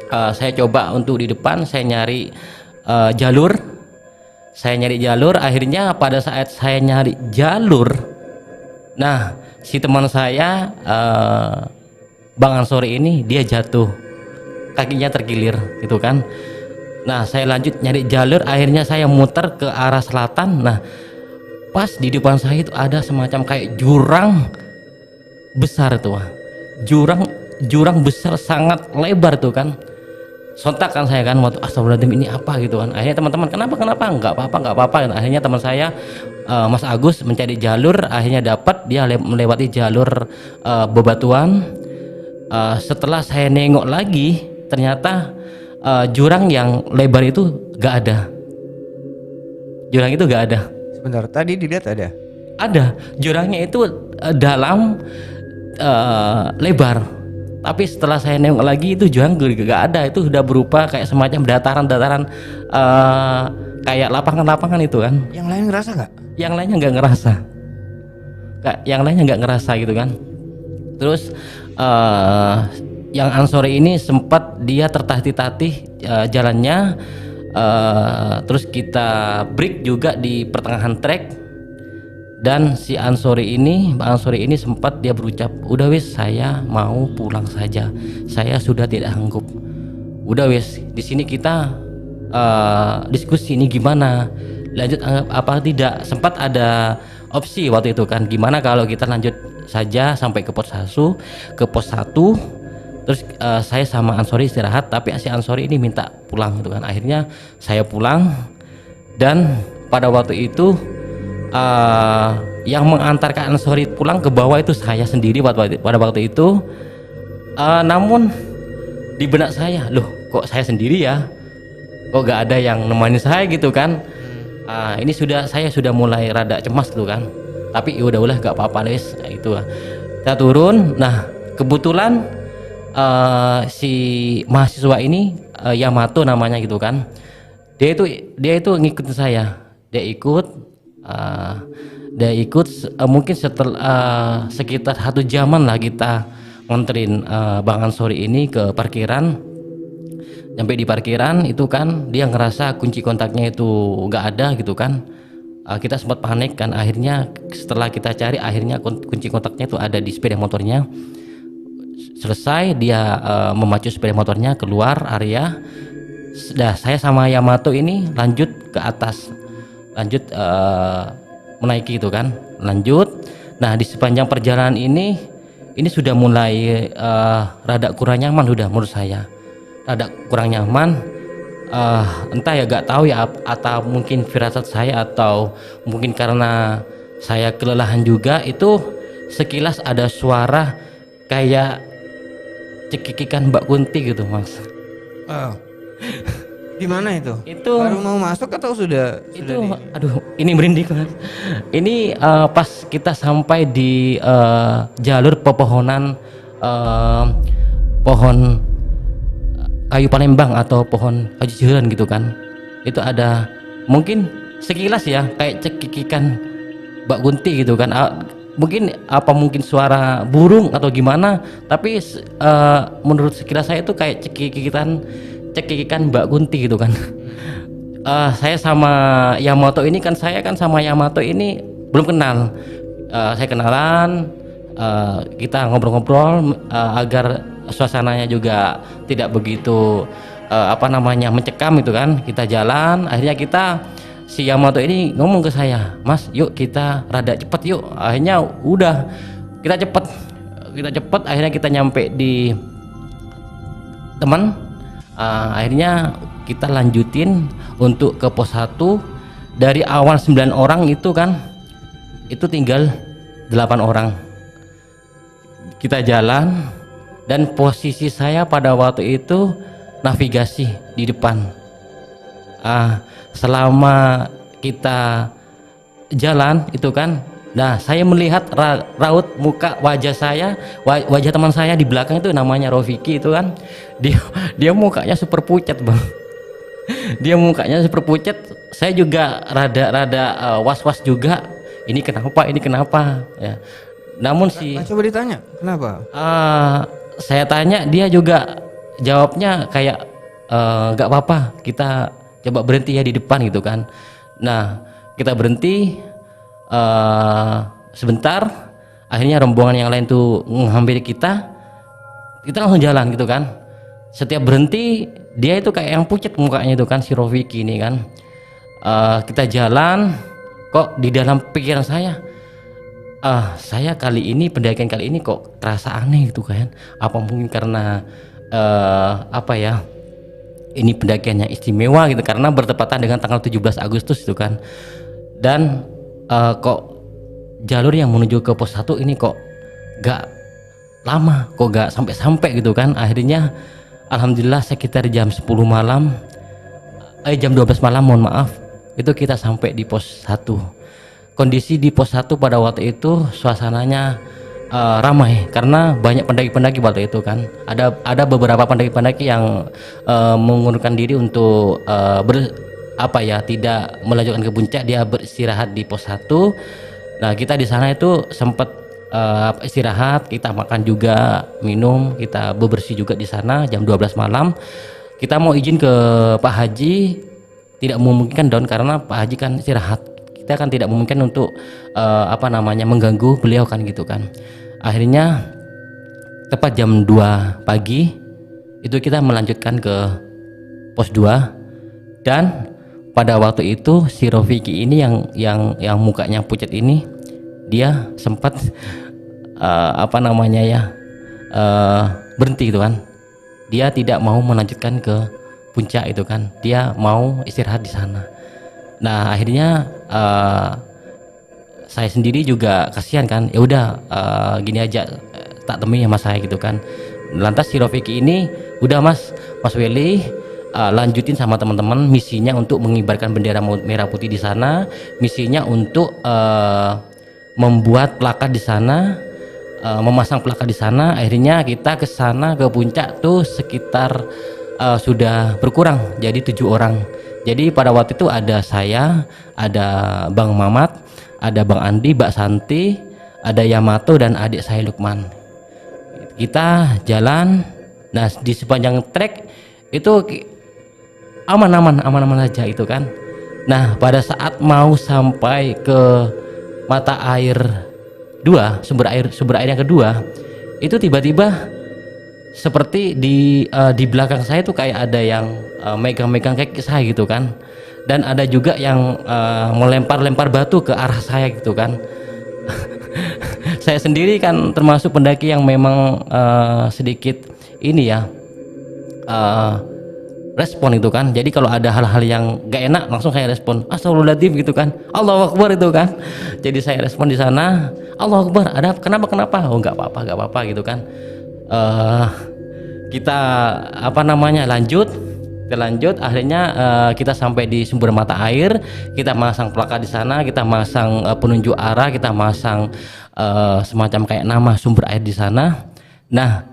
A: Saya coba untuk di depan, saya nyari jalur, akhirnya pada saat saya nyari jalur, nah si teman saya Bang Ansori ini dia jatuh, kakinya tergilir gitu kan. Nah, saya lanjut nyari jalur, akhirnya saya muter ke arah selatan. Nah, pas di depan saya itu ada semacam kayak jurang besar tuh, jurang besar sangat lebar tuh kan. Sontak kan saya kan, waktu astagfirullahaladzim ini apa gitu kan. Akhirnya teman-teman kenapa nggak apa-apa. Akhirnya teman saya Mas Agus mencari jalur, akhirnya dapat, dia melewati jalur bebatuan. Setelah saya nengok lagi, ternyata jurang yang lebar itu nggak ada. Jurang itu nggak ada.
B: sebentar, tadi dilihat ada.
A: Ada, jurangnya itu dalam, lebar. Tapi setelah saya nengok lagi itu jurang gak ada, itu sudah berupa kayak semacam dataran kayak lapangan itu kan.
B: Yang lain ngerasa nggak?
A: Yang lainnya nggak ngerasa gitu kan. Terus yang Ansori ini sempat dia tertatih-tatih jalannya, terus kita break juga di pertengahan trek. Dan si Bang Ansori ini sempat dia berucap, udah wis saya mau pulang saja, saya sudah tidak sanggup, udah wis di sini kita diskusi ini gimana lanjut apa tidak. Sempat ada opsi waktu itu kan, gimana kalau kita lanjut saja sampai ke pos 1, terus saya sama Ansori istirahat, tapi si Ansori ini minta pulang gitu kan. Akhirnya saya pulang, dan pada waktu itu yang mengantarkan Ansori pulang ke bawah itu saya sendiri pada waktu itu. Namun di benak saya, loh kok saya sendiri ya, kok gak ada yang nemani saya gitu kan. Ini saya sudah mulai rada cemas tuh kan, tapi udah gak apa-apa guys, itu kita turun. Nah kebetulan si mahasiswa ini Yamato namanya gitu kan, dia itu ngikutin saya, dia ikut mungkin setelah sekitar 1 jaman lah kita nganterin Bang Ansori ini ke parkiran. Sampai di parkiran itu kan dia ngerasa kunci kontaknya itu nggak ada gitu kan. Kita sempat panik kan, akhirnya setelah kita cari, akhirnya kunci kontaknya itu ada di sepeda motornya. Selesai dia memacu sepeda motornya keluar area. Sudah, saya sama Yamato ini lanjut ke atas, menaiki itu kan, lanjut. Nah di sepanjang perjalanan ini sudah mulai rada kurang nyaman, udah menurut saya rada kurang nyaman. Entah ya, gak tahu ya, atau mungkin firasat saya, atau mungkin karena saya kelelahan juga. Itu sekilas ada suara kayak cekikikan Mbak Kunti gitu Mas.
B: Oh. Di mana itu?
A: Itu
B: Baru mau masuk atau sudah
A: itu aduh ini merinding Mas. Ini pas kita sampai di jalur pepohonan pohon kayu Palembang atau pohon kayu jiran gitu kan. Itu ada mungkin sekilas ya kayak cekikikan Mbak Kunti gitu kan. Mungkin suara burung atau gimana, tapi menurut sekilas saya itu kayak cekikikan Mbak Kunti gitu kan. Saya sama Yamato ini kan sama Yamato ini belum kenal. Saya kenalan, kita ngobrol-ngobrol agar suasananya juga tidak begitu mencekam gitu kan. Kita jalan, akhirnya si Yamato ini ngomong ke saya, Mas yuk kita rada cepet yuk. Akhirnya udah kita cepet akhirnya kita nyampe di teman. Akhirnya kita lanjutin untuk ke pos 1. Dari awal 9 orang itu kan, itu tinggal 8 orang. Kita jalan dan posisi saya pada waktu itu navigasi di depan. Selama kita jalan itu kan, nah saya melihat raut muka wajah saya, wajah teman saya di belakang itu namanya Rofiki itu kan, dia mukanya super pucat Bang. Dia mukanya super pucat. Saya juga rada was-was juga. Ini kenapa ya. Namun
B: coba ditanya kenapa?
A: Saya tanya, dia juga jawabnya kayak nggak apa-apa, kita coba berhenti ya di depan gitu kan. Nah kita berhenti sebentar, akhirnya rombongan yang lain tuh menghampiri kita langsung jalan gitu kan. Setiap berhenti dia itu kayak yang pucat mukanya itu kan, si Rofiki ini kan. Kita jalan, kok di dalam pikiran saya pendakian kali ini kok terasa aneh gitu kan. Apa mungkin karena ini pendakiannya istimewa gitu, karena bertepatan dengan tanggal 17 Agustus itu kan. Dan kok jalur yang menuju ke pos 1 ini kok gak lama, kok gak sampai gitu kan. Akhirnya alhamdulillah sekitar jam 10 malam, jam 12 malam mohon maaf, itu kita sampai di pos 1. Kondisi di pos 1 pada waktu itu suasananya ramai karena banyak pendaki-pendaki waktu itu kan. Ada beberapa pendaki-pendaki yang mengundurkan diri untuk tidak melanjutkan ke puncak, dia beristirahat di pos 1. Nah kita di sana itu sempat istirahat, kita makan juga, minum, kita bebersih juga di sana. Jam 12 malam kita mau izin ke Pak Haji, tidak memungkinkan Don, karena Pak Haji kan istirahat. Kita kan tidak memungkinkan untuk mengganggu beliau kan gitu kan. Akhirnya tepat jam 2 pagi itu kita melanjutkan ke pos 2. Dan pada waktu itu si Rofiki ini yang mukanya pucat ini, dia sempat berhenti gitu kan. Dia tidak mau melanjutkan ke puncak itu kan, dia mau istirahat di sana. Nah akhirnya saya sendiri juga kasihan kan, ya udah gini aja, tak temui sama saya gitu kan. Lantas si Rofiki ini udah Mas Willy lanjutin sama teman-teman misinya untuk mengibarkan bendera merah putih di sana, misinya untuk membuat plakat di sana, memasang plakat di sana. Akhirnya kita ke sana ke puncak tuh sekitar sudah berkurang jadi 7 orang. Jadi pada waktu itu ada saya, ada Bang Mamat, ada Bang Andi, Mbak Santi, ada Yamato dan adik saya Lukman. Kita jalan, nah di sepanjang trek itu aman-aman aja itu kan. Nah pada saat mau sampai ke mata air 2, sumber air yang kedua, itu tiba-tiba seperti di belakang saya tuh kayak ada yang megang-megang kaki saya gitu kan. Dan ada juga yang melempar-lempar batu ke arah saya gitu kan. Saya sendiri kan termasuk pendaki yang memang sedikit ini ya, respon itu kan. Jadi kalau ada hal-hal yang gak enak langsung saya respon astagfirullahaladzim gitu kan, Allahu Akbar itu kan. Jadi saya respon di sana. Allah Akbar, ada kenapa? Oh nggak apa-apa gitu kan. Kita lanjut akhirnya kita sampai di sumber mata air, kita masang plakat di sana, kita masang penunjuk arah, kita masang semacam kayak nama sumber air di sana. Nah,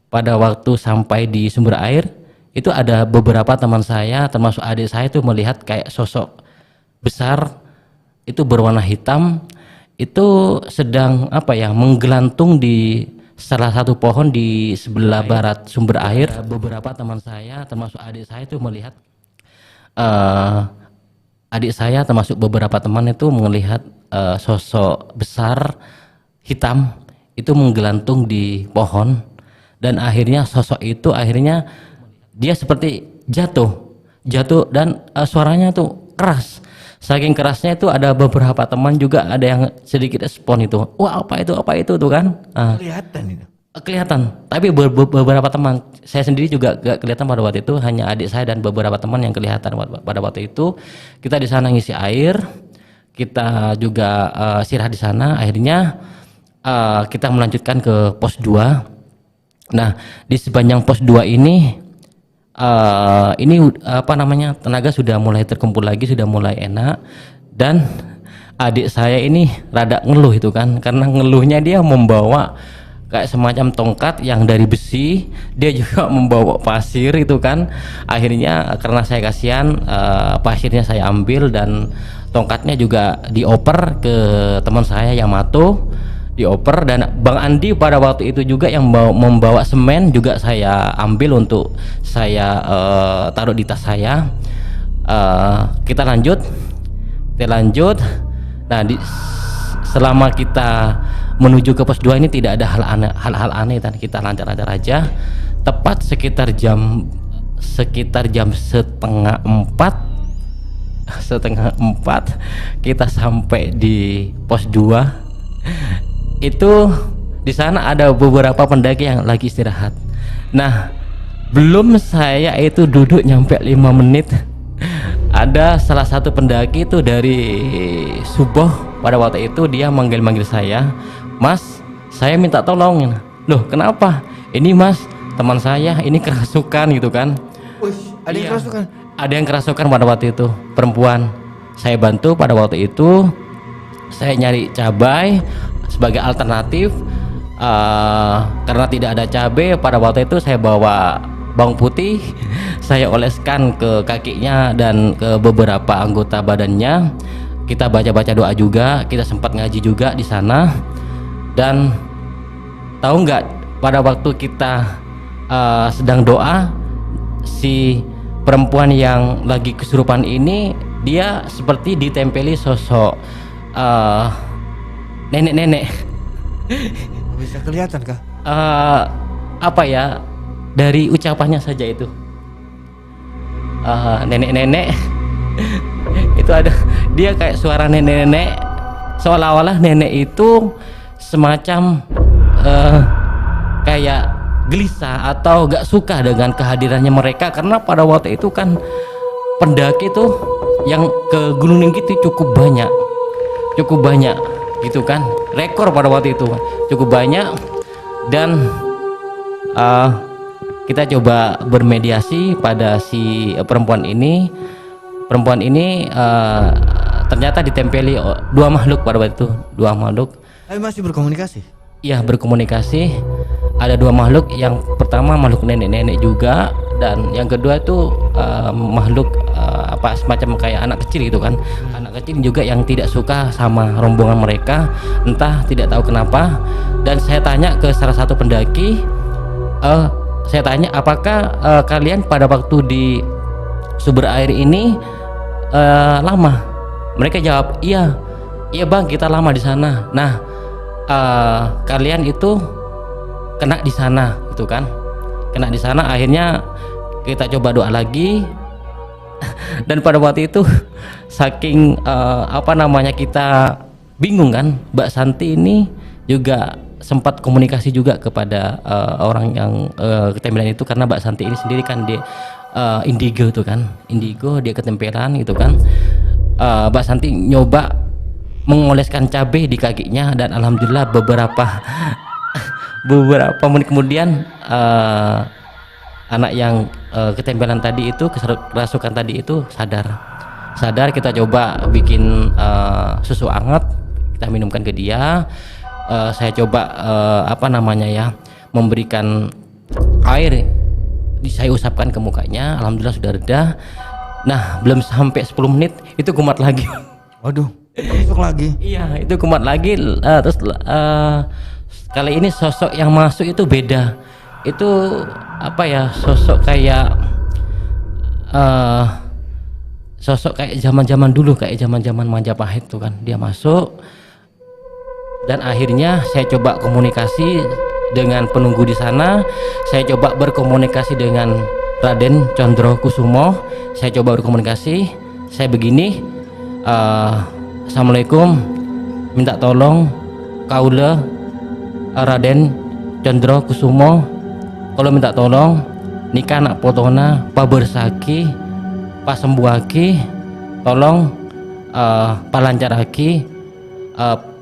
A: pada waktu sampai di sumber air itu ada beberapa teman saya termasuk adik saya itu melihat kayak sosok besar itu berwarna hitam itu sedang menggelantung di salah satu pohon di sebelah barat sumber air. Beberapa teman saya termasuk adik saya itu melihat adik saya termasuk beberapa teman itu melihat sosok besar hitam itu menggelantung di pohon, dan akhirnya sosok itu dia seperti jatuh dan suaranya tuh keras. Saking kerasnya itu ada beberapa teman juga ada yang sedikit respon itu, wah apa itu tuh kan.
B: Kelihatan itu.
A: Kelihatan, tapi beberapa teman saya sendiri juga gak kelihatan pada waktu itu, hanya adik saya dan beberapa teman yang kelihatan pada waktu itu. Kita di sana ngisi air, kita juga istirahat di sana. Akhirnya kita melanjutkan ke pos 2. Nah, di sepanjang pos 2 ini tenaga sudah mulai terkumpul lagi, sudah mulai enak, dan adik saya ini rada ngeluh itu kan, karena ngeluhnya dia membawa kayak semacam tongkat yang dari besi, dia juga membawa pasir itu kan. Akhirnya karena saya kasihan, pasirnya saya ambil dan tongkatnya juga dioper ke teman saya Yamato, dioper, dan Bang Andi pada waktu itu juga yang membawa semen juga saya ambil untuk saya taruh di tas saya. Kita lanjut. Nah, selama kita menuju ke pos 2 ini tidak ada hal-hal aneh dan kita lancar-lancar aja. Tepat sekitar jam setengah empat kita sampai di pos 2. Itu di sana ada beberapa pendaki yang lagi istirahat. Nah, belum saya itu duduk nyampe 5 menit, ada salah satu pendaki itu dari Suboh. Pada waktu itu dia manggil saya, "Mas, saya minta tolong." "Loh, kenapa?" "Ini Mas, teman saya ini kerasukan," gitu kan.
B: Ada yang kerasukan?
A: Ada yang kerasukan pada waktu itu, perempuan. Saya bantu pada waktu itu, saya nyari cabai sebagai alternatif. Karena tidak ada cabai pada waktu itu, saya bawa bawang putih, saya oleskan ke kakinya dan ke beberapa anggota badannya. Kita baca-baca doa juga, kita sempat ngaji juga di sana. Dan tahu nggak, pada waktu kita sedang doa, si perempuan yang lagi kesurupan ini dia seperti ditempeli sosok nenek-nenek.
B: Bisa kelihatan kah?
A: Dari ucapannya saja itu nenek-nenek itu ada, dia kayak suara nenek-nenek, seolah-olah nenek itu semacam kayak gelisah atau gak suka dengan kehadirannya mereka, karena pada waktu itu kan pendaki tuh yang ke Gunung Ringgit itu cukup banyak gitu kan, rekor pada waktu itu cukup banyak. Dan kita coba bermediasi pada si perempuan ini ternyata ditempeli 2 makhluk pada waktu itu, 2 makhluk.
B: Tapi masih berkomunikasi?
A: Iya, berkomunikasi. Ada 2 makhluk, yang pertama makhluk nenek-nenek juga, dan yang kedua itu makhluk semacam kayak anak kecil gitu kan. Anak kecil juga yang tidak suka sama rombongan mereka, entah tidak tahu kenapa. Dan saya tanya ke salah satu pendaki, saya tanya, apakah kalian pada waktu di sumber air ini lama? Mereka jawab, iya bang, kita lama di sana. Nah, kalian itu kena di sana gitu kan, kena di sana. Akhirnya kita coba doa lagi. Dan pada waktu itu saking kita bingung kan, Mbak Santi ini juga sempat komunikasi juga kepada orang yang ketempelan itu, karena Mbak Santi ini sendiri kan dia indigo itu kan, indigo, dia ketempelan gitu kan. Mbak Santi nyoba mengoleskan cabai di kakinya, dan alhamdulillah beberapa menit kemudian anak yang ketempelan tadi itu, kerasukan tadi itu sadar. Kita coba bikin susu hangat, kita minumkan ke dia. Saya coba memberikan air, saya usapkan ke mukanya, alhamdulillah sudah reda. Nah, belum sampai 10 menit itu kumat lagi.
B: Waduh, masuk lagi.
A: Iya, itu kumat lagi. Terus kali ini sosok yang masuk itu beda. Itu sosok kayak zaman-zaman dulu, kayak zaman-zaman Majapahit tuh kan. Dia masuk, dan akhirnya saya coba komunikasi dengan penunggu di sana. Saya coba berkomunikasi dengan Raden Condro Kusumo. Saya coba berkomunikasi. Saya begini, assalamualaikum, minta tolong kaula Raden Condro Kusumo, kalau minta tolong nikah anak potona pabersaki pasembuhaki, tolong palancaraki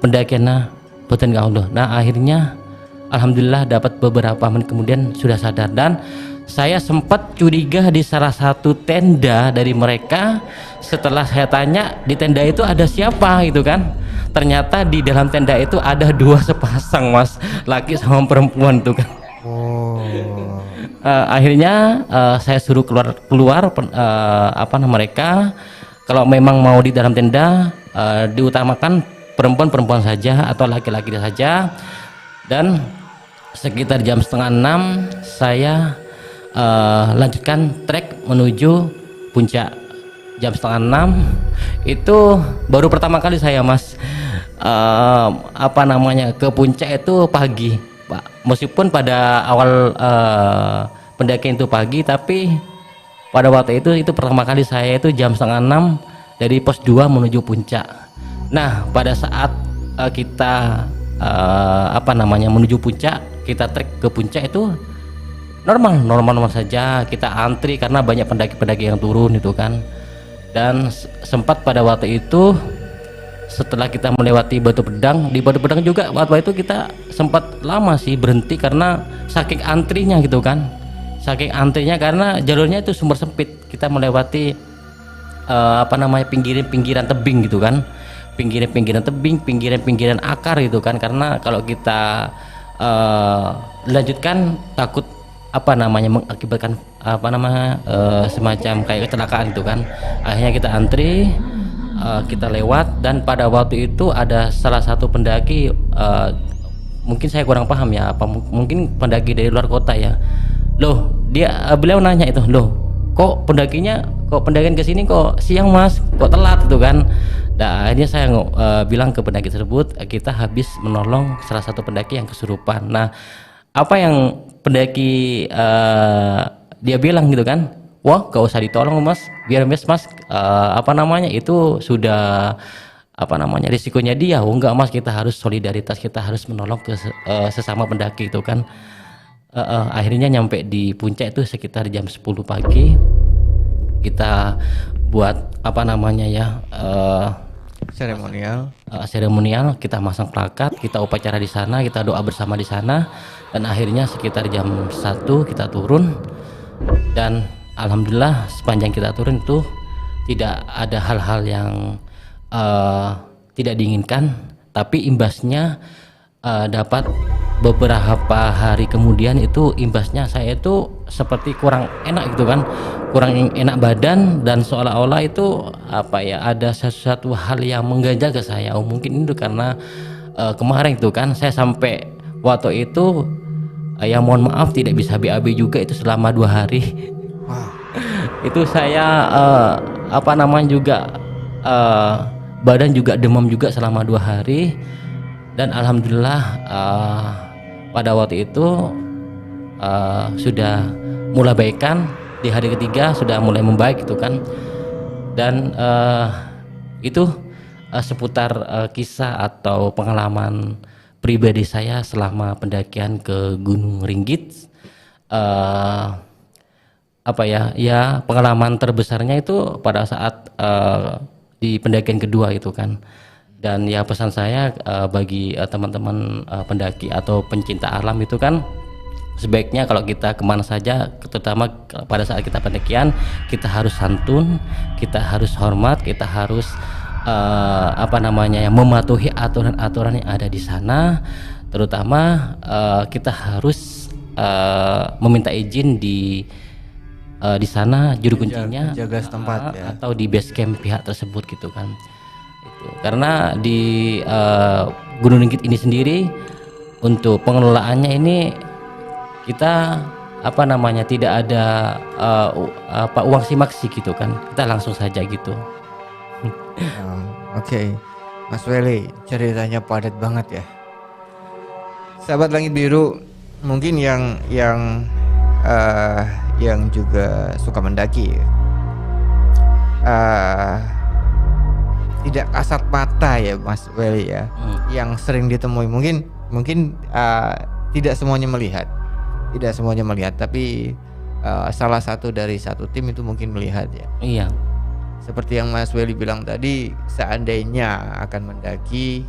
A: pendakiana boten kaula. Nah, akhirnya alhamdulillah dapat beberapa menit kemudian sudah sadar, dan saya sempat curiga di salah satu tenda dari mereka. Setelah saya tanya di tenda itu ada siapa gitu kan, ternyata di dalam tenda itu ada 2 sepasang, Mas, laki sama perempuan tuh kan. Akhirnya saya suruh keluar mereka, kalau memang mau di dalam tenda diutamakan perempuan saja atau laki-laki saja. Dan sekitar jam 5:30 saya lanjutkan trek menuju puncak. Jam 5:30 itu baru pertama kali saya, Mas, ke puncak itu pagi, Pak. Meskipun pada awal pendakian itu pagi, tapi pada waktu itu pertama kali saya itu jam 5:30 dari pos 2 menuju puncak. Nah, pada saat kita menuju puncak, kita trek ke puncak itu normal saja. Kita antri karena banyak pendaki-pendaki yang turun itu kan. Dan sempat pada waktu itu setelah kita melewati Batu Pedang, di Batu Pedang juga waktu itu kita sempat lama sih berhenti karena saking antrinya gitu kan. Saking antrinya karena jalurnya itu sumber sempit. Kita melewati pinggiran tebing gitu kan. Pinggiran tebing, pinggiran akar gitu kan. Karena kalau kita lanjutkan takut mengakibatkan semacam kayak kecelakaan itu kan. Akhirnya kita antri, kita lewat, dan pada waktu itu ada salah satu pendaki, mungkin saya kurang paham ya, mungkin pendaki dari luar kota ya. Beliau nanya itu, kok pendakian ke sini kok siang, Mas, kok telat itu kan. Nah, akhirnya saya bilang ke pendaki tersebut, kita habis menolong salah satu pendaki yang kesurupan. Nah, apa yang pendaki dia bilang gitu kan, wah gak usah ditolong, Mas, biar Mas itu sudah risikonya dia. Oh enggak, Mas, kita harus solidaritas, kita harus menolong ke sesama pendaki itu kan. Akhirnya nyampe di puncak itu sekitar jam 10 pagi. Kita buat seremonial, kita masang plakat, kita upacara di sana, kita doa bersama di sana. Dan akhirnya sekitar jam 1 kita turun, dan alhamdulillah sepanjang kita turun itu tidak ada hal-hal yang tidak diinginkan, tapi imbasnya dapat beberapa hari kemudian itu imbasnya saya itu seperti kurang enak gitu kan, kurang enak badan, dan seolah-olah itu ada sesuatu hal yang mengganjal ke saya. Mungkin itu karena kemarin itu kan saya sampai waktu itu mohon maaf tidak bisa BAB juga itu selama 2 hari. Itu saya badan juga demam juga selama 2 hari. Dan alhamdulillah pada waktu itu sudah mulai baikan, di hari ketiga sudah mulai membaik gitu kan. Dan itu seputar kisah atau pengalaman pribadi saya selama pendakian ke Gunung Ringgit. Pengalaman terbesarnya itu pada saat di pendakian kedua itu kan. Dan ya pesan saya bagi teman-teman pendaki atau pencinta alam itu kan sebaiknya kalau kita kemana saja, terutama pada saat kita pendakian, kita harus santun, kita harus hormat, kita harus mematuhi aturan-aturan yang ada di sana. Terutama kita harus meminta izin di sana juru kuncinya,
B: menjaga setempat ya.
A: atau di base camp pihak tersebut gitu kan. Karena di Gunung Ringgit ini sendiri untuk pengelolaannya ini kita tidak ada uang simaksi gitu kan, kita langsung saja gitu.
B: Oke. Mas Welly, ceritanya padat banget ya. Sahabat Langit Biru, mungkin yang juga suka mendaki tidak kasat mata ya Mas Welly ya, yang sering ditemui mungkin tidak semuanya melihat, tapi salah satu dari satu tim itu mungkin melihat ya.
A: Iya.
B: Seperti yang Mas Welly bilang tadi, seandainya akan mendaki,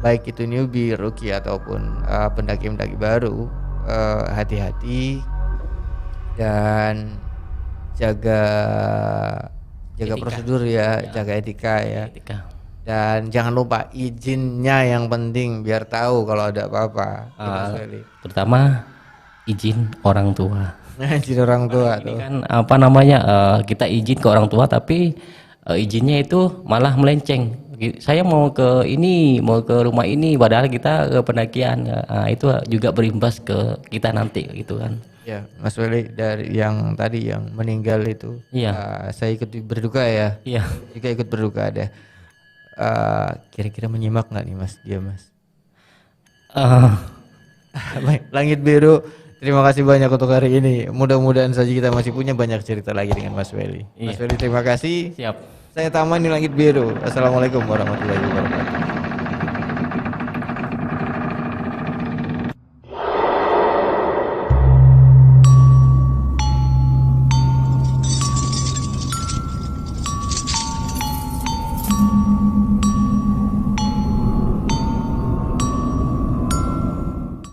B: baik itu newbie, rookie ataupun pendaki-pendaki baru, hati-hati dan jaga
A: Etika.
B: prosedur ya, jaga etika ya. Dan jangan lupa izinnya yang penting biar tahu kalau ada apa-apa. Mas Welly.
A: Terutama izin orang tua.
B: Izin orang tua
A: Ini
B: tuh.
A: kan kita izin ke orang tua tapi izinnya itu malah melenceng. Saya mau ke rumah ini padahal kita ke pendakian. Itu juga berimbas ke kita nanti gitu kan.
B: Ya, Mas Welly, dari yang tadi yang meninggal itu,
A: Iya.
B: saya ikut berduka ya.
A: Iya.
B: Juga ikut berduka deh. Kira-kira menyimak nggak nih Mas dia Mas? Baik, Langit Biru, terima kasih banyak untuk hari ini. Mudah-mudahan saja kita masih punya banyak cerita lagi dengan Mas Welly. Mas
A: Iya.
B: Welly, terima kasih.
A: Siap.
B: Saya Taman di Langit Biru. Assalamualaikum warahmatullahi wabarakatuh.